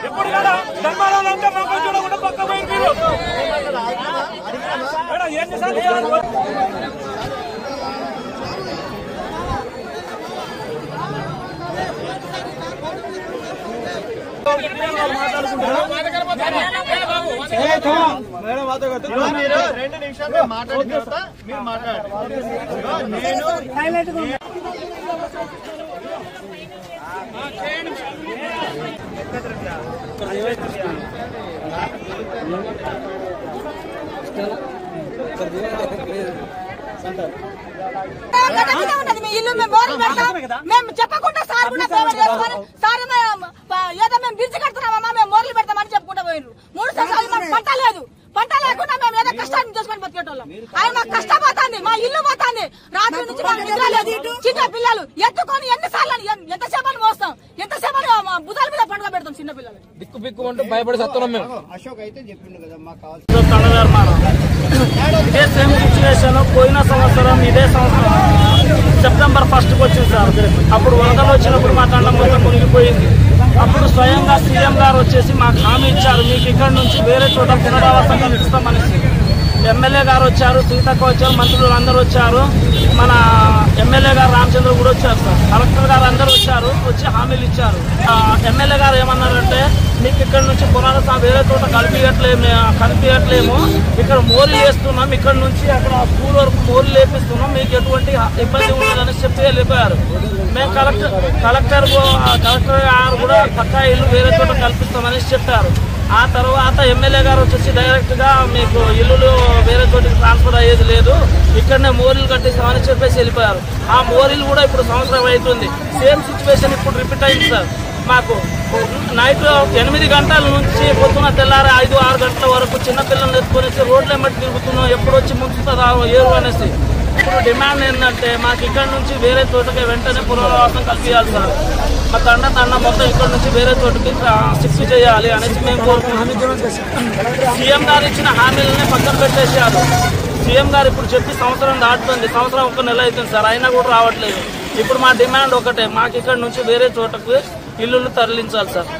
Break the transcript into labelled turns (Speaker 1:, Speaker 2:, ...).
Speaker 1: ఎప్పుడు కదా ధర్మాలంటే మాకు చూడకుండా పక్క పోయి మీరు ఏం చేశారు?
Speaker 2: మీరు 2 నిమిషాలు మాట్లాడిన తర్వాత మీరు మాట్లాడండి.
Speaker 3: మేము చెప్పకుండా సార్ కూడా సార్ ఏదో మేము బిర్చి కడుతున్నామమ్మా మేము మోర్లు పెడతామని చెప్పుకుంటూ పోయినారు. 3 సంవత్సరాలు మాకు పంట లేదు. పంట లేకుండా మేము ఏదో కష్టాన్ని చేసుకొని బతికేటోళ్ళం. ఆయన మాకు కష్టపోతుంది, మా ఇల్లు పోతుంది. రాత్రి నుంచి మాకు నిద్ర లేదు. చిన్న పిల్లలు ఎత్తుకొని ఎన్నిసార్లు ఎంతసేపని మోస్తాం, ఎంతసేపని భుజాల మీద పండుగ పెడతాం. చిన్న పిల్లలు
Speaker 4: బిక్కు బిక్కు అంటూ భయపడి సత్తున్నాం మేము.
Speaker 2: అశోక్ అయితే చెప్పిండు కదా మాకు
Speaker 1: ఇదే సేమ్ సిచ్యువేషన్ పోయిన సంవత్సరం ఇదే సంవత్సరం సెప్టెంబర్ 1st వచ్చింది సార్. అప్పుడు వరదలు వచ్చినప్పుడు మా తండం మొత్తం మునిగిపోయింది. అప్పుడు స్వయంగా సీఎం గారు వచ్చేసి మాకు హామీ ఇచ్చారు, మీకు ఇక్కడ నుంచి వేరే చోట పునరావాసం కల్పిస్తామనేసి. ఎమ్మెల్యే గారు వచ్చారు, సీతక్క వచ్చారు, మంత్రులు అందరూ వచ్చారు, మన ఎమ్మెల్యే గారు రామచంద్ర కూడా వచ్చారు సార్, కలెక్టర్ గారు అందరూ వచ్చారు, వచ్చి హామీలు ఇచ్చారు. ఎమ్మెల్యే గారు ఏమన్నారంటే మీకు ఇక్కడ నుంచి పునరావాసం వేరే చోట కనిపించట్లేము, ఇక్కడ మోరీలు వేస్తున్నాం, ఇక్కడ నుంచి అక్కడ స్కూల్ వరకు మోరీలు వేపిస్తున్నాం, మీకు ఎటువంటి ఇబ్బంది ఉండదని చెప్పి వెళ్ళిపోయారు. మేము కలెక్టర్ గారు కూడా పక్కా ఇల్లు వేరే చోట కల్పిస్తామని చెప్పారు. ఆ తర్వాత ఎమ్మెల్యే గారు వచ్చేసి డైరెక్ట్ గా మీకు ఇల్లులు వేరే చోటికి ట్రాన్స్ఫర్ అయ్యేది లేదు, ఇక్కడనే మోరీలు కట్టిస్తామని చెప్పేసి వెళ్ళిపోయారు. ఆ మోరీలు కూడా ఇప్పుడు సంవత్సరం అవుతుంది. సేమ్ సిచ్యువేషన్ ఇప్పుడు రిపీట్ అయింది సార్. మాకు నైట్ 8 గంటల నుంచి పొద్దున తెల్లారి 5-6 గంటల వరకు చిన్నపిల్లల్ని ఎత్తుకొనేసి రోడ్లు ఎమ్మటి తిరుగుతున్నాం, ఎప్పుడు వచ్చి ముంచుతుందా ఏరు అనేసి. ఇప్పుడు డిమాండ్ ఏంటంటే మాకు ఇక్కడ నుంచి వేరే చోటకి వెంటనే పునరావాసం కల్పించాలి సార్. మా తండ మొత్తం ఇక్కడ నుంచి వేరే చోటుకి షిఫ్ట్ చేయాలి అనేసి మేము కోరుకుంటున్నాం. సీఎం గారు ఇచ్చిన హామీలని పక్కన పెట్టేసారు. సీఎం గారు ఇప్పుడు చెప్పి సంవత్సరం దాటుతుంది, సంవత్సరం 1 నెల అవుతుంది సార్, అయినా కూడా రావట్లేదు. ఇప్పుడు మా డిమాండ్ ఒకటే, మాకు ఇక్కడ నుంచి వేరే చోటకు ఇల్లులు తరలించాలి సార్.